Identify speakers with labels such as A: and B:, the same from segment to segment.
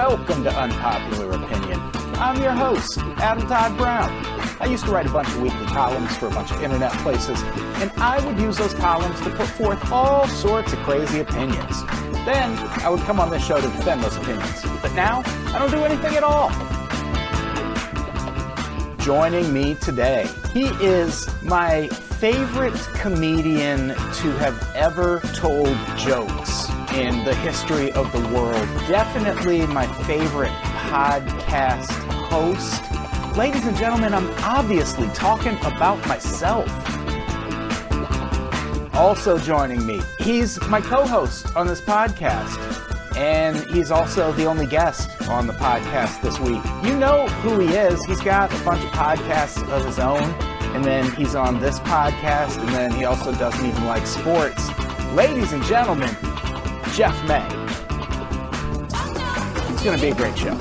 A: Welcome to Unpopular Opinion. I'm your host, Adam Todd Brown. I used to write a bunch of weekly columns for a bunch of internet places, and I would use those columns to put forth all sorts of crazy opinions. Then I would come on this show to defend those opinions. But now, I don't do anything at all. Joining me today, he is my favorite comedian to have ever told jokes in the history of the world. Definitely my favorite podcast host. Ladies and gentlemen, I'm obviously talking about myself. Also joining me, he's my co-host on this podcast, and he's also the only guest on the podcast this week. You know who he is. He's got a bunch of podcasts of his own, and then he's on this podcast, and then he also doesn't even like sports. Ladies and gentlemen, Jeff May. It's going to be a great show.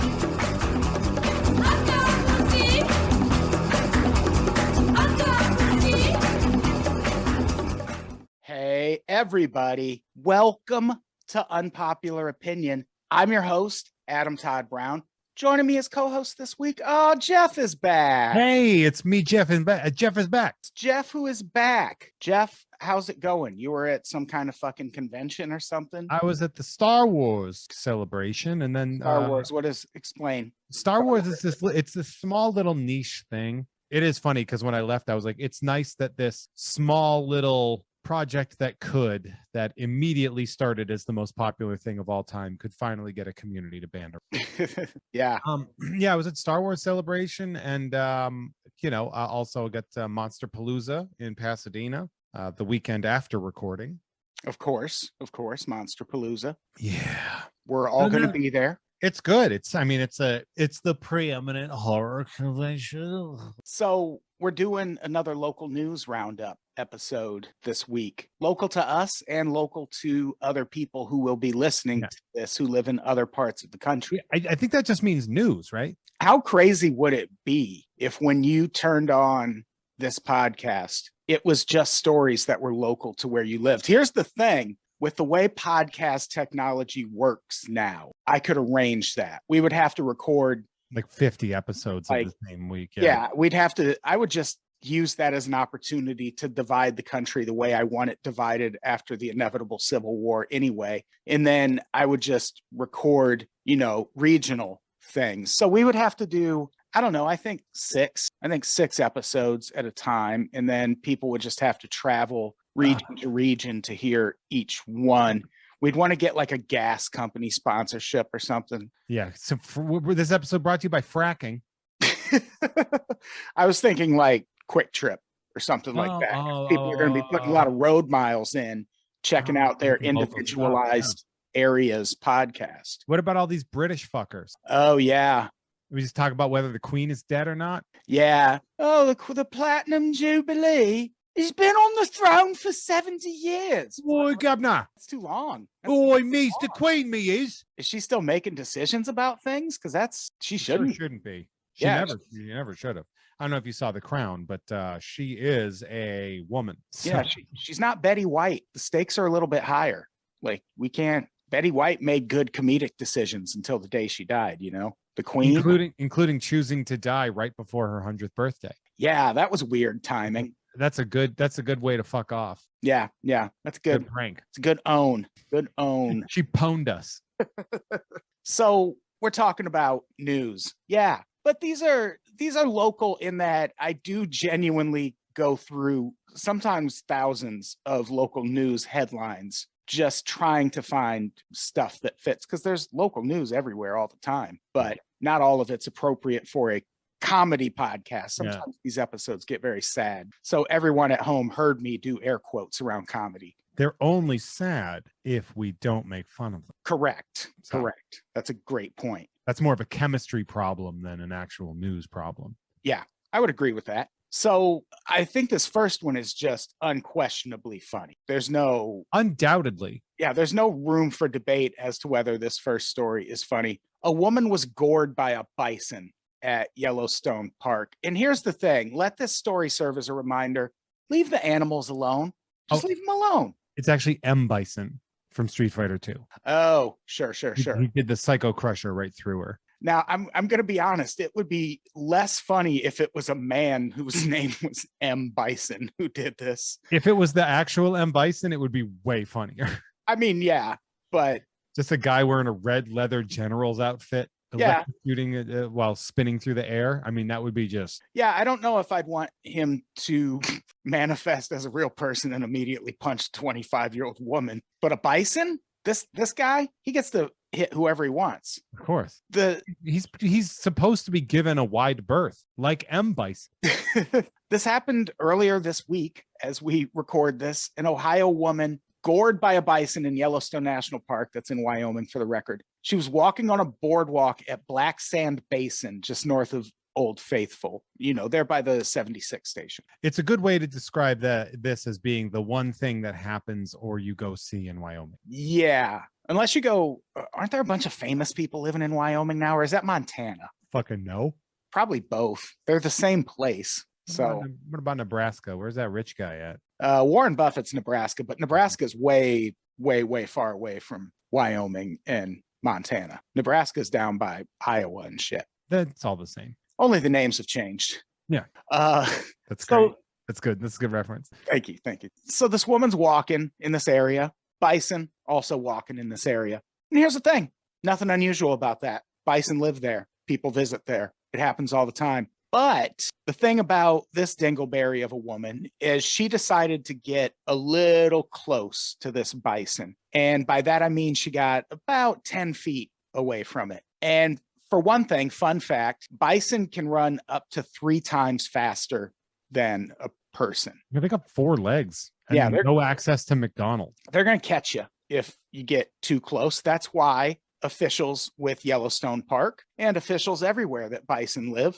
A: Hey, everybody. Welcome to Unpopular Opinion. I'm your host, Adam Todd Brown. Joining me as co-host this week, Jeff is back.
B: Hey, it's me, Jeff. Jeff is back.
A: It's Jeff who is back. Jeff, how's it going? You were at some kind of fucking convention or something?
B: I was at the Star Wars celebration, and then
A: Star Wars. What is? Explain.
B: Star Wars is it's this small little niche thing. It is funny because when I left, I was like, it's nice that this small little project that immediately started as the most popular thing of all time could finally get a community to band around.
A: Yeah.
B: I was at Star Wars celebration, and I also got Monster Palooza in Pasadena the weekend after recording.
A: Of course, Monster Palooza.
B: Yeah,
A: we're all going to be there.
B: It's good. It's the preeminent horror convention.
A: So we're doing another local news roundup episode this week, local to us and local to other people who will be listening to this, who live in other parts of the country.
B: I think that just means news, right?
A: How crazy would it be if when you turned on this podcast, it was just stories that were local to where you lived? Here's the thing. With the way podcast technology works now, I could arrange that. We would have to record
B: like 50 episodes of the same week.
A: Yeah, I would just use that as an opportunity to divide the country the way I want it divided after the inevitable Civil War anyway. And then I would just record, regional things. So we would have to do, I don't know, I think six episodes at a time. And then people would just have to travel region to region to hear each one. We'd want to get like a gas company sponsorship or something.
B: Yeah. So this episode brought to you by fracking.
A: I was thinking like Quick Trip or something like that. People are going to be putting a lot of road miles in, checking out their individualized areas podcast.
B: What about all these British fuckers?
A: Oh, yeah.
B: We just talk about whether the Queen is dead or not.
A: Yeah. Oh, the Platinum Jubilee. He's been on the throne for 70 years.
B: Boy, governor.
A: That's too long.
B: Boy, me's the Queen, me is.
A: Is she still making decisions about things? Because she shouldn't.
B: Sure shouldn't be. She never should have. I don't know if you saw The Crown, but she is a woman. So.
A: Yeah, she's not Betty White. The stakes are a little bit higher. Like, we can't. Betty White made good comedic decisions until the day she died, The Queen.
B: Including choosing to die right before her 100th birthday.
A: Yeah, that was weird timing.
B: That's a good way to fuck off.
A: Yeah. That's good.
B: Good prank.
A: It's a good own.
B: She pwned us.
A: So we're talking about news. Yeah. But these are local in that I do genuinely go through sometimes thousands of local news headlines just trying to find stuff that fits, because there's local news everywhere all the time, but not all of it's appropriate for a comedy podcast. Sometimes these episodes get very sad. So everyone at home heard me do air quotes around comedy.
B: They're only sad if we don't make fun of them.
A: Correct. That's a great point.
B: That's more of a chemistry problem than an actual news problem.
A: Yeah, I would agree with that. So I think this first one is just unquestionably funny.
B: Undoubtedly.
A: Yeah, there's no room for debate as to whether this first story is funny. A woman was gored by a bison at Yellowstone Park. And here's the thing. Let this story serve as a reminder. Leave the animals alone. Just leave them alone.
B: It's actually M. Bison. from Street Fighter 2.
A: Oh, sure, sure,
B: He
A: sure.
B: did the Psycho Crusher right through her.
A: Now, I'm going to be honest. It would be less funny if it was a man whose name was M. Bison who did this.
B: If it was the actual M. Bison, it would be way funnier.
A: I mean, yeah, but
B: Just a guy wearing a red leather general's outfit,
A: yeah,
B: electrocuting it while spinning through the air. I mean, that would be just.
A: yeah. I don't know if I'd want him to manifest as a real person and immediately punch a 25-year-old woman. But a bison, this guy, he gets to hit whoever he wants.
B: Of course.
A: The
B: He's supposed to be given a wide berth, like M. Bison.
A: This happened earlier this week as we record this. An Ohio woman gored by a bison in Yellowstone National Park, that's in Wyoming for the record. She was walking on a boardwalk at Black Sand Basin, just north of Old Faithful, there by the 76 station.
B: It's a good way to describe this as being the one thing that happens or you go see in Wyoming.
A: Yeah. Unless you go, aren't there a bunch of famous people living in Wyoming now, or is that Montana?
B: Fucking no.
A: Probably both. They're the same place. So
B: what about Nebraska? Where's that rich guy at?
A: Warren Buffett's Nebraska, but Nebraska's way, way, way far away from Wyoming and Montana. Nebraska's down by Iowa and shit.
B: That's all the same.
A: Only the names have changed.
B: Yeah. That's
A: so
B: great. That's good. That's a good reference.
A: Thank you. So this woman's walking in this area. Bison also walking in this area. And here's the thing. Nothing unusual about that. Bison live there. People visit there. It happens all the time. But the thing about this dingleberry of a woman is she decided to get a little close to this bison. And by that, I mean she got about 10 feet away from it. And for one thing, fun fact, bison can run up to 3 times faster than a person.
B: Yeah, they got 4 legs.
A: Yeah,
B: no access to McDonald's.
A: They're going to catch you if you get too close. That's why officials with Yellowstone Park and officials everywhere that bison live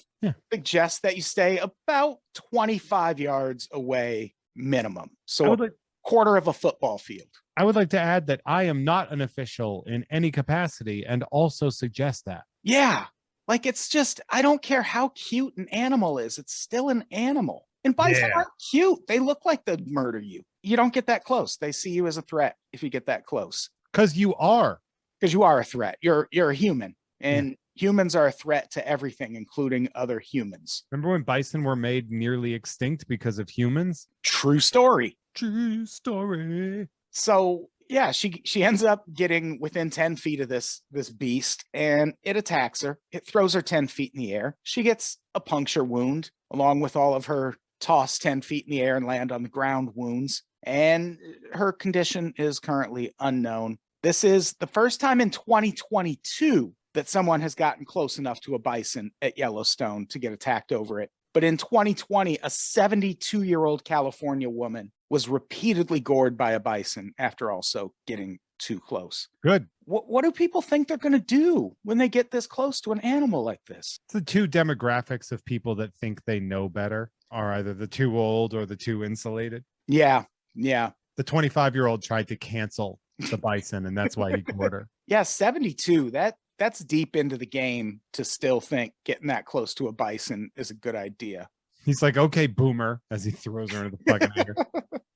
A: suggest that you stay about 25 yards away minimum. So quarter of a football field.
B: I would like to add that I am not an official in any capacity and also suggest that.
A: Yeah. Like it's just, I don't care how cute an animal is. It's still an animal. And bison aren't cute. They look like they'd murder you. You don't get that close. They see you as a threat if you get that close.
B: Because you are.
A: Because you are a threat. You're a human. And humans are a threat to everything, including other humans.
B: Remember when bison were made nearly extinct because of humans?
A: True story.
B: True story.
A: So yeah, she ends up getting within 10 feet of this beast and it attacks her. It throws her 10 feet in the air. She gets a puncture wound along with all of her toss 10 feet in the air and land on the ground wounds. And her condition is currently unknown. This is the first time in 2022 that someone has gotten close enough to a bison at Yellowstone to get attacked over it. But in 2020, a 72-year-old California woman was repeatedly gored by a bison after also getting too close.
B: Good.
A: What do people think they're going to do when they get this close to an animal like this?
B: It's the two demographics of people that think they know better are either the too old or the too insulated.
A: Yeah. Yeah.
B: The 25-year-old tried to cancel the bison, and that's why he gored her.
A: Yeah, 72. That's deep into the game to still think getting that close to a bison is a good idea.
B: He's like, okay, boomer, as he throws her into the fucking air.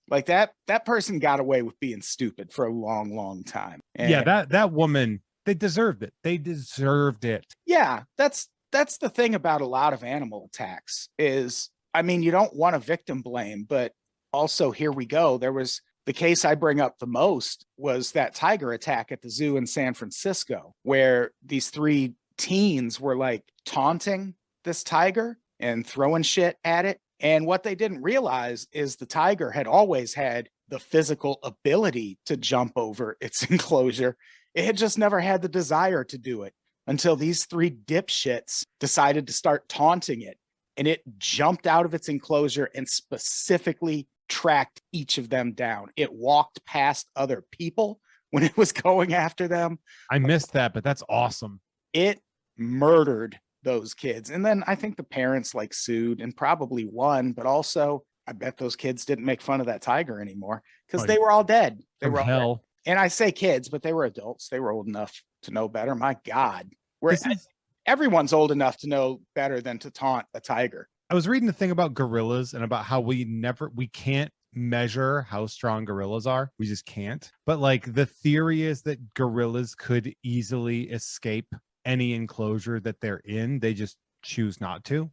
A: Like that person got away with being stupid for a long, long time. And
B: yeah, that woman, they deserved it. They deserved it.
A: Yeah, that's the thing about a lot of animal attacks is, I mean, you don't want to victim blame, but also here we go. There was the case I bring up the most was that tiger attack at the zoo in San Francisco, where these 3 teens were like taunting this tiger and throwing shit at it. And what they didn't realize is the tiger had always had the physical ability to jump over its enclosure. It had just never had the desire to do it until these 3 dipshits decided to start taunting it. And it jumped out of its enclosure and specifically tracked each of them down. It walked past other people when it was going after them.
B: I missed that, but that's awesome.
A: It murdered those kids. And then I think the parents like sued and probably won, but also I bet those kids didn't make fun of that tiger anymore because they were all dead. They were all
B: hell.
A: dead. And I say kids, but they were adults. They were old enough to know better. My God. Everyone's old enough to know better than to taunt a tiger.
B: I was reading the thing about gorillas and about how we can't measure how strong gorillas are. We just can't. But like the theory is that gorillas could easily escape any enclosure that they're in. They just choose not to.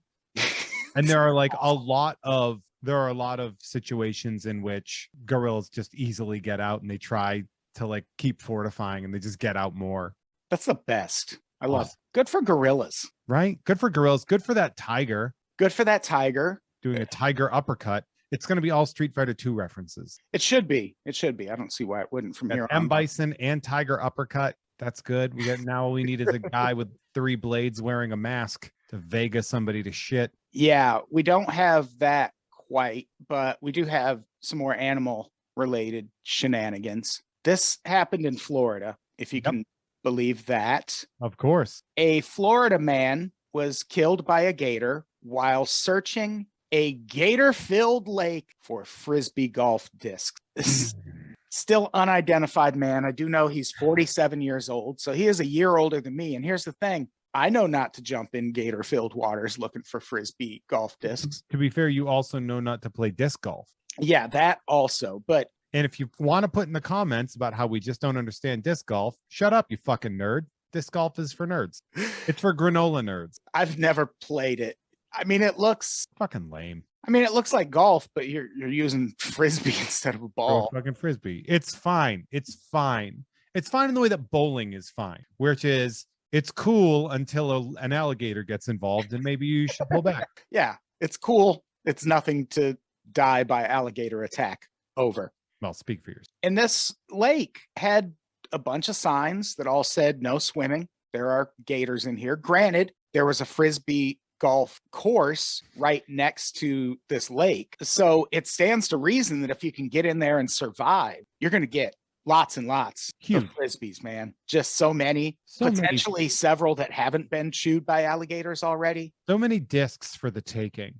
B: And there are like a lot of situations in which gorillas just easily get out and they try to like keep fortifying and they just get out more.
A: That's the best. I love
B: Awesome.
A: Good for gorillas.
B: Right? Good for gorillas. Good for that tiger
A: Good for that tiger.
B: doing a tiger uppercut. It's going to be all Street Fighter 2 references.
A: It should be. It should be. I don't see why it wouldn't from here on.
B: M. Bison and tiger uppercut. That's good. We got now all we need is a guy with 3 blades wearing a mask to Vega somebody to shit.
A: Yeah, we don't have that quite, but we do have some more animal related shenanigans. This happened in Florida, if you can believe that.
B: Of course.
A: A Florida man was killed by a gator while searching a gator-filled lake for Frisbee golf discs. Still unidentified man. I do know he's 47 years old, so he is a year older than me. And here's the thing. I know not to jump in gator-filled waters looking for Frisbee golf discs.
B: To be fair, you also know not to play disc golf.
A: Yeah, that also. But
B: and if you want to put in the comments about how we just don't understand disc golf, shut up, you fucking nerd. Disc golf is for nerds. It's for granola nerds.
A: I've never played it. I mean, it looks
B: fucking lame.
A: I mean, it looks like golf, but you're using Frisbee instead of a ball.
B: Fucking Frisbee. It's fine. It's fine. It's fine in the way that bowling is fine, which is it's cool until an alligator gets involved and maybe you should pull back.
A: Yeah, it's cool. It's nothing to die by alligator attack. Over.
B: Well, speak for yourself.
A: And this lake had a bunch of signs that all said no swimming. There are gators in here. Granted, there was a Frisbee golf course right next to this lake. So it stands to reason that if you can get in there and survive, you're going to get lots and lots of Frisbees, man. Just so many, potentially several that haven't been chewed by alligators already.
B: So many discs for the taking.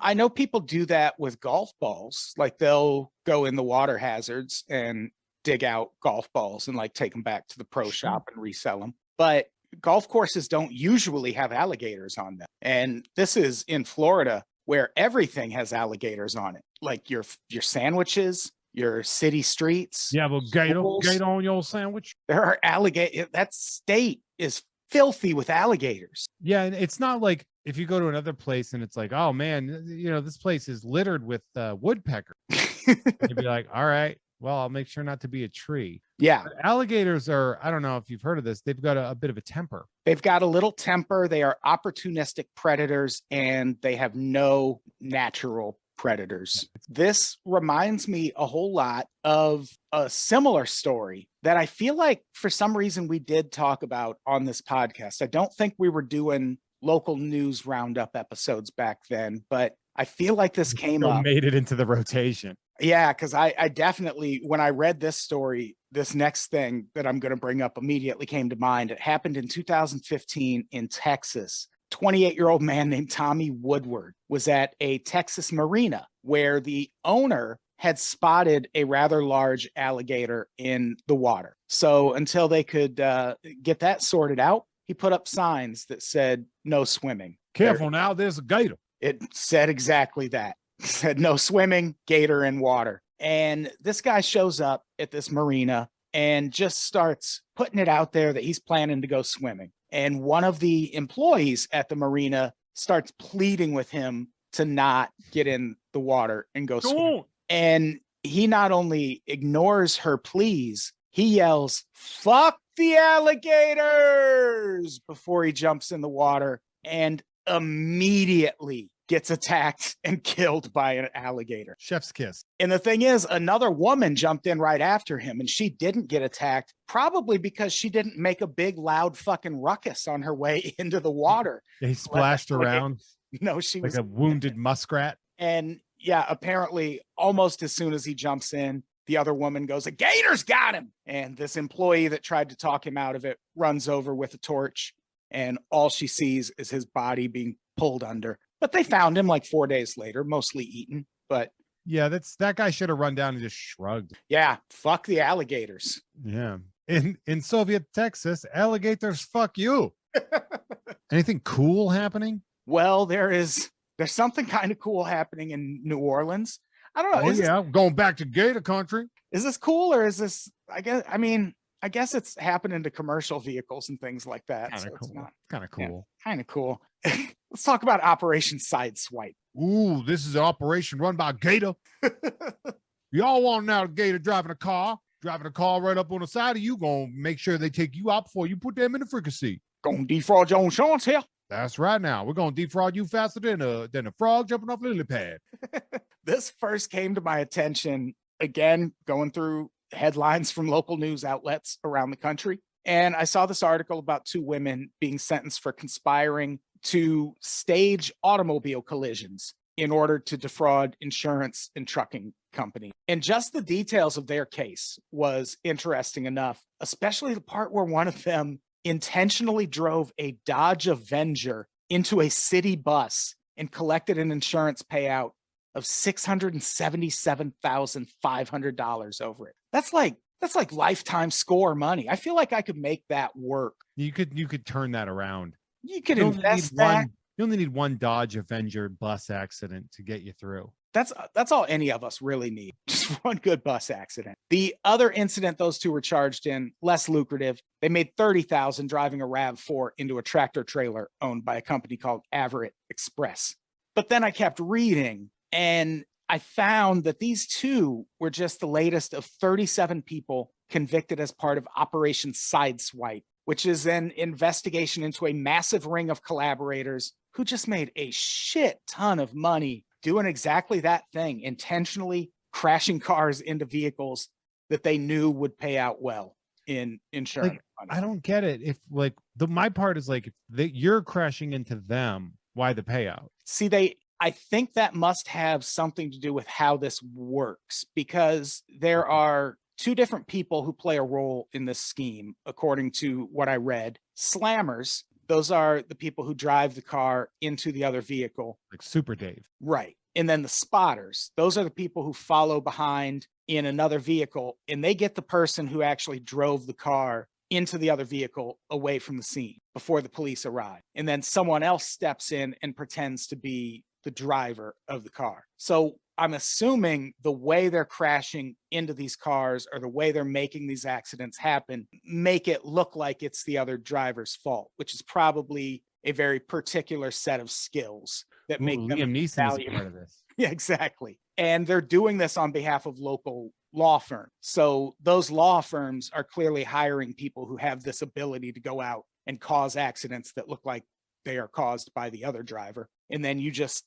A: I know people do that with golf balls. Like they'll go in the water hazards and dig out golf balls and like take them back to the pro shop and resell them. But golf courses don't usually have alligators on them. And this is in Florida where everything has alligators on it. Like your sandwiches, your city streets.
B: Yeah, well, gator on your sandwich.
A: There are alligators. That state is filthy with alligators.
B: Yeah, and it's not like if you go to another place and it's like, oh man, this place is littered with woodpecker. You'd be like, all right, well, I'll make sure not to be a tree.
A: Yeah.
B: But alligators are, I don't know if you've heard of this, they've got a bit of a temper.
A: They've got a little temper. They are opportunistic predators and they have no natural predators. This reminds me a whole lot of a similar story that I feel like for some reason we did talk about on this podcast. I don't think we were doing local news roundup episodes back then, but I feel like this came up.
B: Made it into the rotation.
A: Yeah, because I definitely, when I read this story, this next thing that I'm going to bring up immediately came to mind. It happened in 2015 in Texas. 28-year-old man named Tommy Woodward was at a Texas marina where the owner had spotted a rather large alligator in the water. So until they could get that sorted out, he put up signs that said no swimming.
B: Careful now, there's a gator.
A: It said exactly that. It said no swimming, gator in water. And this guy shows up at this marina and just starts putting it out there that he's planning to go swimming. And one of the employees at the marina starts pleading with him to not get in the water and go swimming. And he not only ignores her pleas, he yells, "Fuck the alligators!" before he jumps in the water and immediately gets attacked and killed by an alligator.
B: Chef's kiss.
A: And the thing is, another woman jumped in right after him and she didn't get attacked, probably because she didn't make a big, loud fucking ruckus on her way into the water.
B: He splashed around.
A: No, she was
B: like a wounded muskrat.
A: And yeah, apparently almost as soon as he jumps in, the other woman goes, "A gator's got him." And this employee that tried to talk him out of it runs over with a torch. And all she sees is his body being pulled under. But they found him like 4 days later, mostly eaten. But
B: yeah, that guy should have run down and just shrugged.
A: Yeah, fuck the alligators.
B: Yeah. In Soviet Texas, alligators fuck you. Anything cool happening?
A: Well, there's something kind of cool happening in New Orleans. I don't know.
B: Oh yeah, I'm going back to Gator Country.
A: Is this cool or is this? I guess it's happening to commercial vehicles and things like that.
B: Kind
A: So
B: of
A: it's
B: cool.
A: not
B: Kind of cool.
A: kind of cool. Let's talk about Operation Sideswipe.
B: Ooh, this is an operation run by Gator. Y'all want now Gator driving a car right up on the side of you, gonna make sure they take you out before you put them in the fricassee.
A: Gonna defraud your insurance here.
B: That's right. Now we're gonna defraud you faster than a frog jumping off a lily pad.
A: This first came to my attention again, going through headlines from local news outlets around the country. And I saw this article about two women being sentenced for conspiring to stage automobile collisions in order to defraud insurance and trucking company. And just the details of their case was interesting enough, especially the part where one of them intentionally drove a Dodge Avenger into a city bus and collected an insurance payout of $677,500 over it. That's like lifetime score money. I feel like I could make that work.
B: You could turn that around.
A: You could
B: You only
A: invest
B: need
A: that.
B: one. You only need one Dodge Avenger bus accident to get you through.
A: That's all any of us really need. Just one good bus accident. The other incident those two were charged in, less lucrative. They made $30,000 driving a RAV4 into a tractor trailer owned by a company called Averitt Express. But then I kept reading and I found that these two were just the latest of 37 people convicted as part of Operation Sideswipe, which is an investigation into a massive ring of collaborators who just made a shit ton of money doing exactly that thing, intentionally crashing cars into vehicles that they knew would pay out well in insurance.
B: Like, I don't get it. If like my part is like, if you're crashing into them, why the payout?
A: See, I think that must have something to do with how this works, because there are two different people who play a role in this scheme, according to what I read. Slammers, those are the people who drive the car into the other vehicle.
B: Like Super Dave.
A: Right. And then the spotters, those are the people who follow behind in another vehicle, and they get the person who actually drove the car into the other vehicle away from the scene before the police arrive. And then someone else steps in and pretends to be the driver of the car. So I'm assuming the way they're crashing into these cars or the way they're making these accidents happen make it look like it's the other driver's fault, which is probably a very particular set of skills that make them
B: Liam Neeson is a part of this.
A: Yeah, exactly. And they're doing this on behalf of local law firms. So those law firms are clearly hiring people who have this ability to go out and cause accidents that look like they are caused by the other driver. And then you just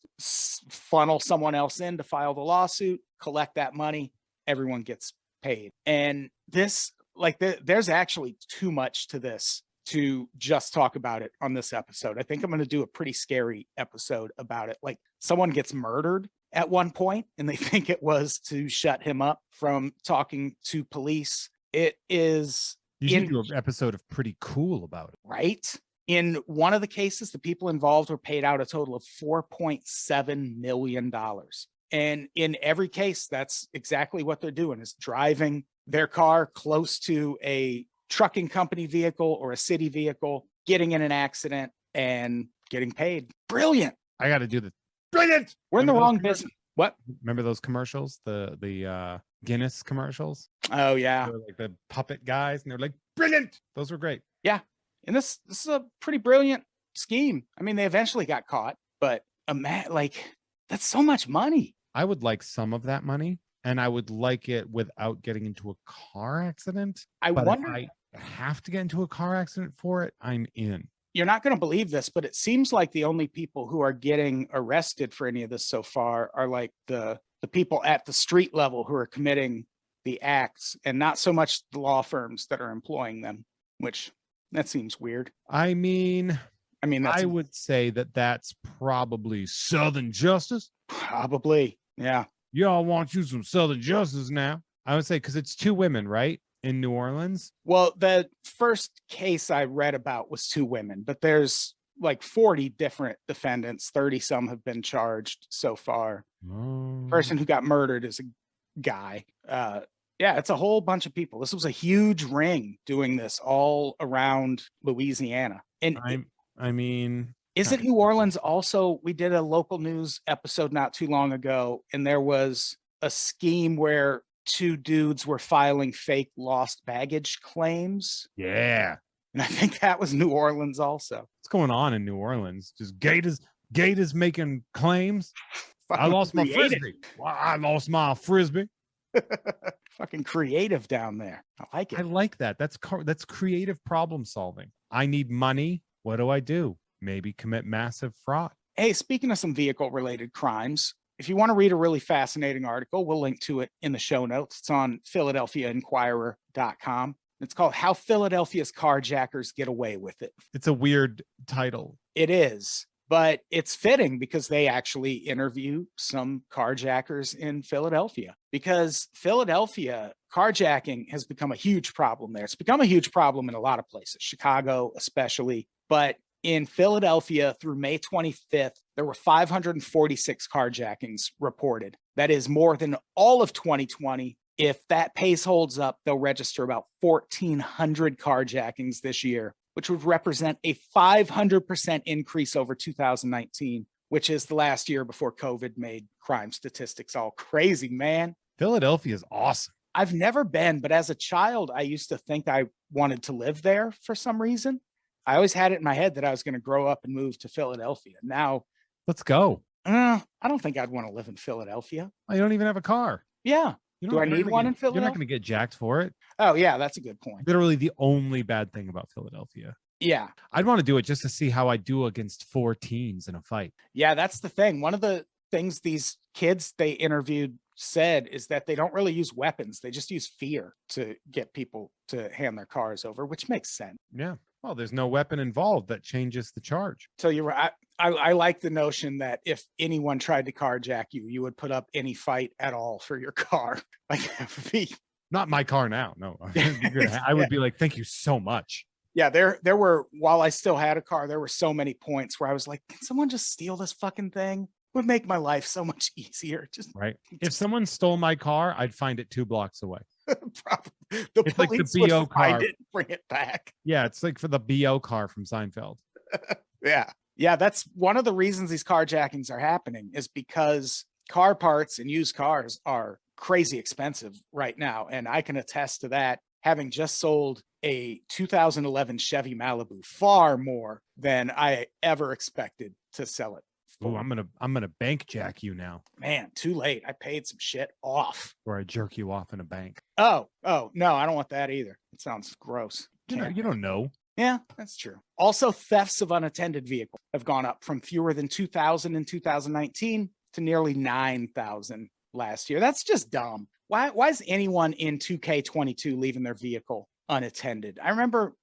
A: funnel someone else in to file the lawsuit, collect that money, everyone gets paid. And this, like, there's actually too much to this to just talk about it on this episode. I think I'm going to do a pretty scary episode about it. Like, someone gets murdered at one point and they think it was to shut him up from talking to police. It is.
B: You should do an episode of Pretty Cool about it.
A: Right? In one of the cases, the people involved were paid out a total of $4.7 million. And in every case, that's exactly what they're doing, is driving their car close to a trucking company vehicle or a city vehicle, getting in an accident and getting paid. Brilliant.
B: I got to do the brilliant.
A: We're in the wrong business. What?
B: Remember those commercials? The Guinness commercials?
A: Oh, yeah.
B: Like the puppet guys, and they're like, brilliant. Those were great.
A: Yeah. And this is a pretty brilliant scheme. I mean, they eventually got caught, but that's so much money.
B: I would like some of that money, and I would like it without getting into a car accident. But if I have to get into a car accident for it, I'm in.
A: You're not going to believe this, but it seems like the only people who are getting arrested for any of this so far are like the people at the street level who are committing the acts, and not so much the law firms that are employing them, which that seems weird.
B: I mean,
A: I
B: would say that that's probably Southern justice.
A: Probably. Yeah.
B: Y'all want you some Southern justice now. I would say, because it's two women, right? In New Orleans.
A: Well, the first case I read about was two women, but there's like 40 different defendants. 30 some have been charged so far. The person who got murdered is a guy. Yeah, it's a whole bunch of people. This was a huge ring doing this all around Louisiana. And isn't New Orleans also, we did a local news episode not too long ago, and there was a scheme where two dudes were filing fake lost baggage claims.
B: Yeah.
A: And I think that was New Orleans also.
B: What's going on in New Orleans? Just Gators making claims. I
A: Fucking
B: lost my
A: creative.
B: frisbee. Well, I lost my frisbee.
A: Fucking creative down there. I like it.
B: I like that. That's creative problem solving. I need money. What do? Maybe commit massive fraud.
A: Hey, speaking of some vehicle related crimes, if you want to read a really fascinating article, we'll link to it in the show notes. It's on PhiladelphiaInquirer.com. It's called How Philadelphia's Carjackers Get Away with It.
B: It's a weird title.
A: It is, but it's fitting because they actually interview some carjackers in Philadelphia, because Philadelphia carjacking has become a huge problem there. It's become a huge problem in a lot of places, Chicago especially, but in Philadelphia through May 25th, there were 546 carjackings reported. That is more than all of 2020. If that pace holds up, they'll register about 1,400 carjackings this year, which would represent a 500% increase over 2019, which is the last year before COVID made crime statistics all crazy, man.
B: Philadelphia is awesome.
A: I've never been, but as a child, I used to think I wanted to live there for some reason. I always had it in my head that I was going to grow up and move to Philadelphia. Now,
B: let's go.
A: I don't think I'd want to live in Philadelphia.
B: Oh, you don't even have a car.
A: Yeah. Do I need one in Philadelphia?
B: You're not going to get jacked for it.
A: Oh, yeah, that's a good point.
B: Literally the only bad thing about Philadelphia.
A: Yeah.
B: I'd want to do it just to see how I do against 4 teens in a fight.
A: Yeah, that's the thing. One of the things these kids they interviewed said is that they don't really use weapons. They just use fear to get people to hand their cars over, which makes sense.
B: Yeah. Well, there's no weapon involved that changes the charge.
A: So you're right. I like the notion that if anyone tried to carjack you, you would put up any fight at all for your car. Like,
B: not my car now. No, I would be like, thank you so much.
A: Yeah, there were, while I still had a car, there were so many points where I was like, can someone just steal this fucking thing? It would make my life so much easier. Just
B: right. If someone stole my car, I'd find it 2 blocks away.
A: Probably.
B: It's like the BO car.
A: Bring it back.
B: Yeah, it's like for the BO car from Seinfeld.
A: Yeah, that's one of the reasons these carjackings are happening, is because car parts and used cars are crazy expensive right now. And I can attest to that, having just sold a 2011 Chevy Malibu, far more than I ever expected to sell it.
B: Oh, I'm gonna bank jack you now.
A: Man, too late. I paid some shit off.
B: Or I jerk you off in a bank.
A: Oh no, I don't want that either. It sounds gross.
B: You don't know.
A: Yeah, that's true. Also, thefts of unattended vehicles have gone up from fewer than 2,000 in 2019 to nearly 9,000 last year. That's just dumb. Why is anyone in 2K22 leaving their vehicle unattended? I remember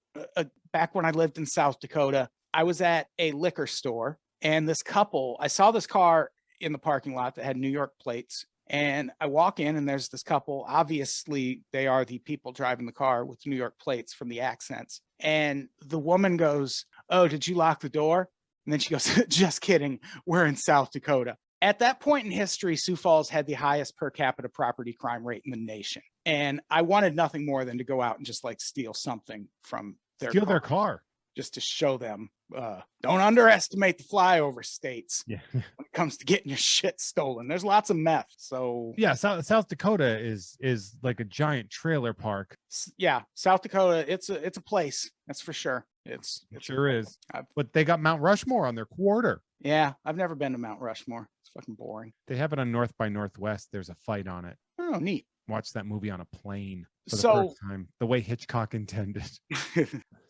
A: back when I lived in South Dakota, I was at a liquor store, and this couple, I saw this car in the parking lot that had New York plates. And I walk in and there's this couple. Obviously, they are the people driving the car with New York plates from the accents. And the woman goes, "Oh, did you lock the door?" And then she goes, "Just kidding. We're in South Dakota." At that point in history, Sioux Falls had the highest per capita property crime rate in the nation. And I wanted nothing more than to go out and just like steal something from their car. Just to show them, don't underestimate the flyover states.
B: Yeah.
A: When it comes to getting your shit stolen. There's lots of meth. So
B: yeah, South Dakota is like a giant trailer park.
A: Yeah, South Dakota, it's a place. That's for sure. It
B: sure is. But they got Mount Rushmore on their quarter.
A: Yeah, I've never been to Mount Rushmore. It's fucking boring.
B: They have it on North by Northwest. There's a fight on it.
A: Oh, neat.
B: Watch that movie on a plane for the first time, the way Hitchcock intended.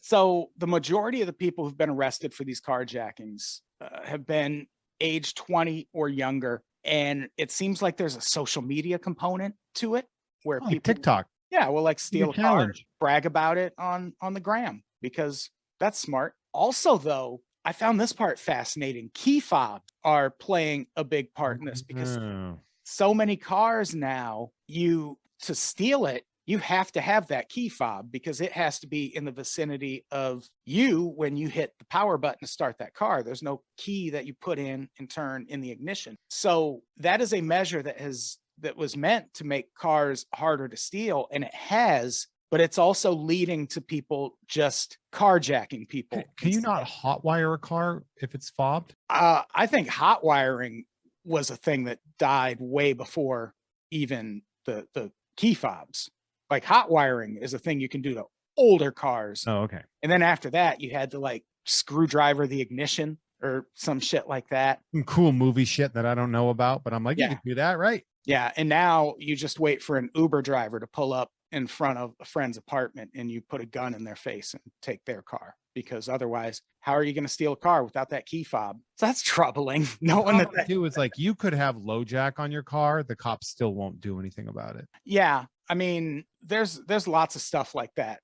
A: So the majority of the people who've been arrested for these carjackings have been age 20 or younger. And it seems like there's a social media component to it where people
B: TikTok.
A: Yeah, will like steal a car, brag about it on the gram, because that's smart. Also, though, I found this part fascinating. Key fobs are playing a big part in this, because so many cars now, to steal it, you have to have that key fob, because it has to be in the vicinity of you when you hit the power button to start that car. There's no key that you put in and turn in the ignition. So that is a measure that was meant to make cars harder to steal, and it has, but it's also leading to people just carjacking people.
B: Can you not hotwire a car if it's fobbed?
A: I think hot wiring was a thing that died way before even the key fobs. Like hot wiring is a thing you can do to older cars.
B: Oh, okay.
A: And then after that, you had to like screwdriver the ignition or some shit like that.
B: Some cool movie shit that I don't know about, but I'm like, you
A: Yeah.
B: can do that, right?
A: Yeah. And now you just wait for an Uber driver to pull up in front of a friend's apartment and you put a gun in their face and take their car, because otherwise, how are you going to steal a car without that key fob? So that's troubling. Knowing that
B: Too is like you could have low jack on your car, the cops still won't do anything about it.
A: yeah, I mean, there's lots of stuff like that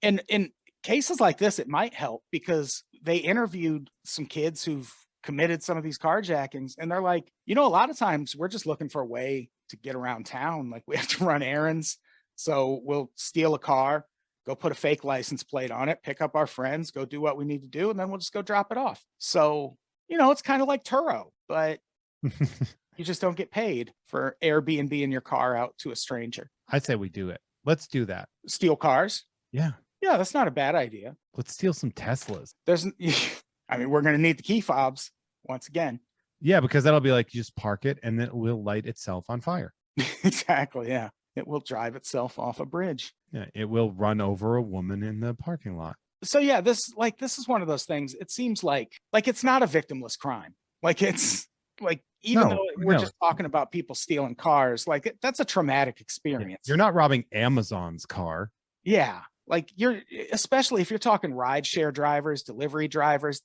A: in cases like this, it might help, because they interviewed some kids who've committed some of these carjackings, and they're like, a lot of times we're just looking for a way to get around town. Like we have to run errands. So we'll steal a car, go put a fake license plate on it, pick up our friends, go do what we need to do, and then we'll just go drop it off. So, it's kind of like Turo, but you just don't get paid for Airbnb in your car out to a stranger.
B: I say we do it. Let's do that.
A: Steal cars?
B: Yeah.
A: Yeah, that's not a bad idea.
B: Let's steal some Teslas.
A: We're going to need the key fobs once again.
B: Yeah, because that'll be like, you just park it and then it will light itself on fire.
A: Exactly. Yeah. It will drive itself off a bridge.
B: Yeah. It will run over a woman in the parking lot.
A: So yeah, this is one of those things. It seems like it's not a victimless crime. Like it's like, even though we're just talking about people stealing cars, like that's a traumatic experience.
B: You're not robbing Amazon's car.
A: Yeah. Like especially if you're talking rideshare drivers, delivery drivers,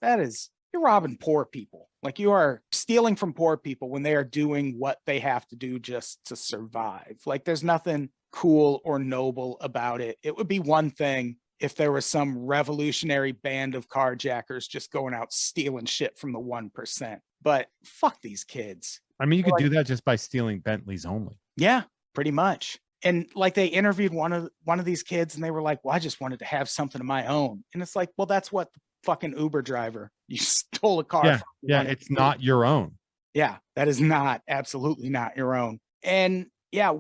A: you're robbing poor people. Like you are stealing from poor people when they are doing what they have to do just to survive. Like there's nothing cool or noble about it. It would be one thing if there was some revolutionary band of carjackers just going out stealing shit from the 1%. But fuck these kids.
B: I mean, you could do that just by stealing Bentleys only.
A: Yeah, pretty much. And like they interviewed one of these kids and they were like, well, I just wanted to have something of my own. And it's like, well, that's what the fucking Uber driver, you stole a car.
B: Yeah. Yeah. It's not your own.
A: Yeah. That is absolutely not your own. And yeah,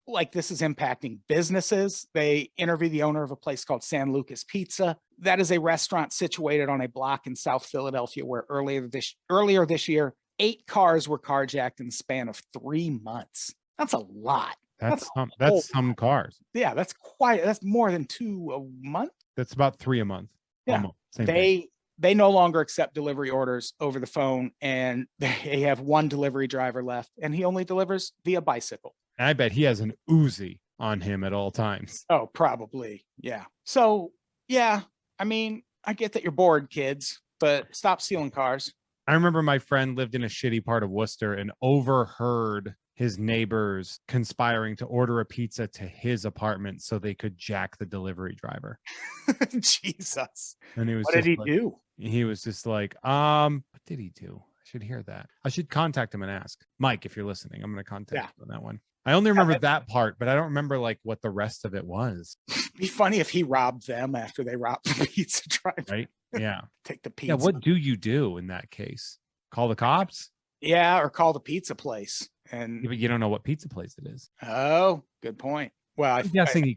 A: like this is impacting businesses. They interviewed the owner of a place called San Lucas Pizza. That is a restaurant situated on a block in South Philadelphia where earlier this year, 8 cars were carjacked in the span of 3 months. That's a lot.
B: That's some cars.
A: Yeah, that's more than 2 a month.
B: That's about 3 a month.
A: Yeah.
B: Almost.
A: They no longer accept delivery orders over the phone, and they have one delivery driver left, and he only delivers via bicycle.
B: And I bet he has an Uzi on him at all times.
A: Oh, probably. Yeah. So, yeah, I mean, I get that you're bored, kids, but stop stealing cars.
B: I remember my friend lived in a shitty part of Worcester and overheard his neighbors conspiring to order a pizza to his apartment so they could jack the delivery driver.
A: Jesus.
B: And
A: what did he do?
B: He was just like, what did he do? I should hear that. I should contact him and ask. Mike, if you're listening, I'm going to contact you on that one. I only remember that part, but I don't remember like what the rest of it was.
A: It'd be funny if he robbed them after they robbed the pizza driver.
B: Right? Yeah.
A: Take the pizza.
B: Yeah, what do you do in that case? Call the cops?
A: Yeah, or call the pizza place. And
B: but you don't know what pizza place it is.
A: Oh, good point. Well,
B: I'm guessing he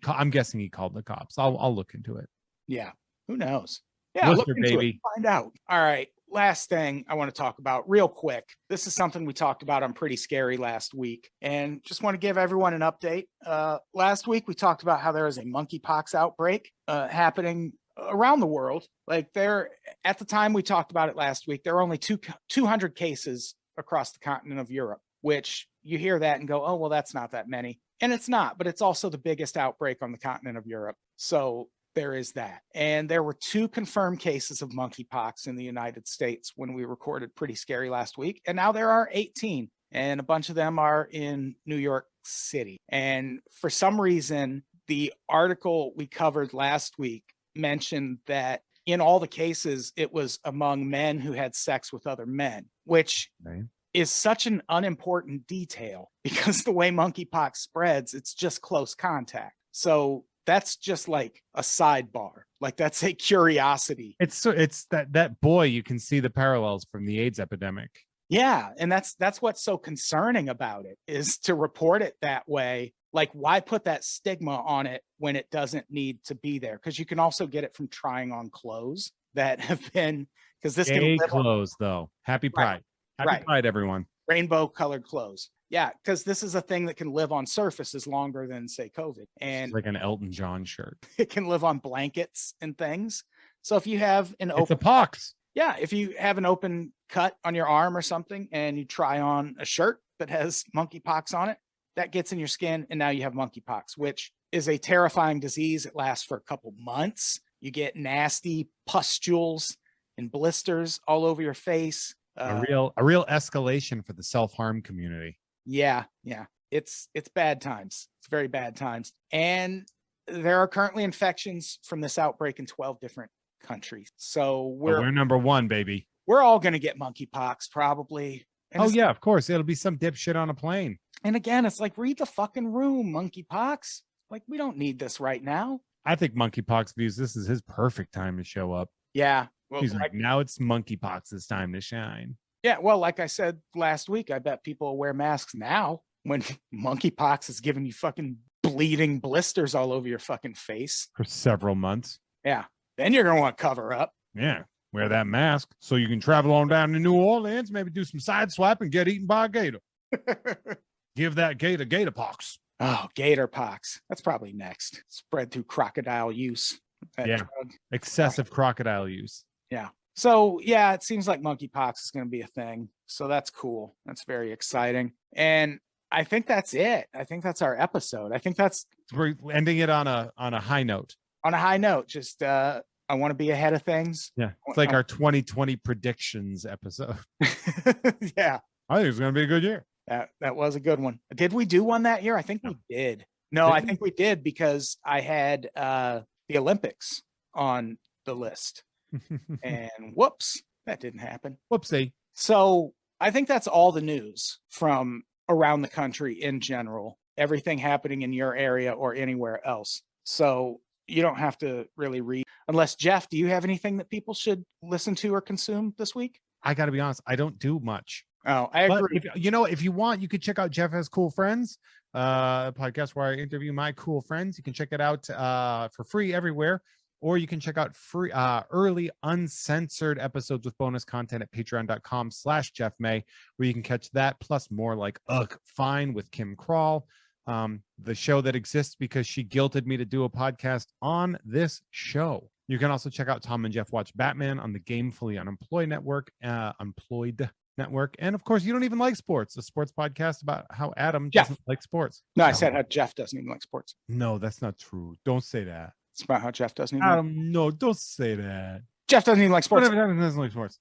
B: called the cops. I'll look into it.
A: Yeah, who knows? Yeah,
B: Worcester,
A: look into
B: baby.
A: it, find out. All right, last thing I want to talk about real quick. This is something we talked about on Pretty Scary last week, and just want to give everyone an update. Last week we talked about how there is a monkeypox outbreak happening around the world. Like at the time we talked about it last week, there are only 200 cases across the continent of Europe, which you hear that and go, oh, well, that's not that many. And it's not, but it's also the biggest outbreak on the continent of Europe. So there is that. And there were 2 confirmed cases of monkeypox in the United States when we recorded Pretty Scary last week. And now there are 18, and a bunch of them are in New York City. And for some reason, the article we covered last week mentioned that in all the cases, it was among men who had sex with other men, which is such an unimportant detail because the way monkeypox spreads, it's just close contact. So that's just like a sidebar. Like that's a curiosity.
B: It's that boy, you can see the parallels from the AIDS epidemic.
A: Yeah. And that's what's so concerning about it, is to report it that way. Like, why put that stigma on it when it doesn't need to be there? Because you can also get it from trying on clothes that have been, because this can live
B: clothes, though. Happy Pride. Happy Pride, everyone.
A: Rainbow colored clothes. Yeah, because this is a thing that can live on surfaces longer than, say, COVID. And
B: It's like an Elton John shirt.
A: it can live on blankets and things. So if you have an
B: It's
A: open
B: a pox.
A: Yeah, if you have an open cut on your arm or something and you try on a shirt that has monkeypox on it, that gets in your skin and now you have monkeypox, which is a terrifying disease. It lasts for a couple months. You get nasty pustules and blisters all over your face.
B: A real escalation for the self-harm community.
A: Yeah. It's bad times. It's very bad times. And there are currently infections from this outbreak in 12 different countries. So
B: We're number one, baby.
A: We're all going to get monkeypox probably. And
B: yeah, of course. It'll be some dipshit on a plane.
A: And again, it's like, read the fucking room, monkeypox. Like, we don't need this right now.
B: I think monkeypox views this is his perfect time to show up.
A: Yeah. Well,
B: he's like, now it's monkeypox's time to shine.
A: Yeah. Well, like I said last week, I bet people wear masks now when monkeypox is giving you fucking bleeding blisters all over your fucking face
B: for several months.
A: Yeah. Then you're going to want to cover up.
B: Yeah. Wear that mask so you can travel on down to New Orleans, maybe do some side swap and get eaten by a gator. Give that gator pox.
A: Oh, gator pox. That's probably next. Spread through crocodile use.
B: Drug. Excessive crocodile use.
A: Yeah. So, yeah, it seems like monkeypox is going to be a thing. So that's cool. That's very exciting. And I think that's it. I think that's our episode. I think
B: we're ending it on a high note.
A: On a high note, just I want to be ahead of things.
B: Yeah. It's like our 2020 predictions episode.
A: Yeah.
B: I think it's going to be a good year.
A: That was a good one. Did we do one that year? I think we did. No, I think we did because I had the Olympics on the list. And whoops, that didn't happen.
B: Whoopsie.
A: So I think that's all the news from around the country in general. Everything happening in your area or anywhere else. So you don't have to really read. Unless, Jeff, do you have anything that people should listen to or consume this week?
B: I got to be honest. I don't do much.
A: Oh, I agree.
B: If you want, you could check out Jeff Has Cool Friends, a podcast where I interview my cool friends. You can check it out for free everywhere. Or you can check out free early uncensored episodes with bonus content at patreon.com/JeffMay, where you can catch that plus more like Fine with Kim Crawl, the show that exists because she guilted me to do a podcast on this show. You can also check out Tom and Jeff Watch Batman on the Gamefully Unemployed Network, And of course, You Don't Even Like Sports, a sports podcast about how Adam doesn't like sports.
A: No, I said how Jeff doesn't even like sports.
B: No, that's not true. Don't say that.
A: It's about how Jeff doesn't even
B: no, don't say that.
A: Jeff doesn't even like sports.
B: Adam doesn't like sports.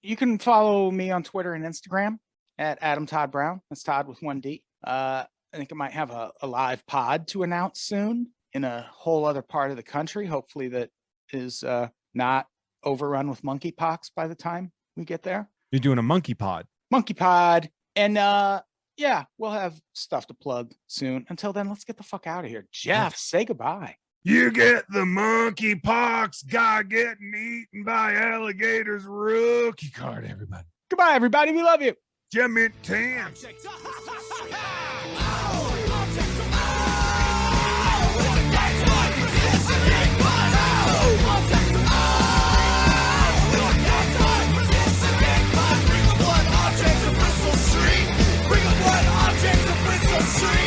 A: You can follow me on Twitter and Instagram at Adam Todd Brown. That's Todd with 1D. I think I might have a live pod to announce soon in a whole other part of the country. Hopefully that is not overrun with monkeypox by the time we get there.
B: You're doing a monkey pod.
A: And yeah, we'll have stuff to plug soon. Until then, let's get the fuck out of here. Jeff, say goodbye.
B: You get the monkeypox guy getting eaten by alligators rookie card, everybody.
A: Goodbye, everybody. We love you.
B: Jimmy Tan.
C: Bring a blood object to Bristol Street. Bring a blood object to Bristol Street.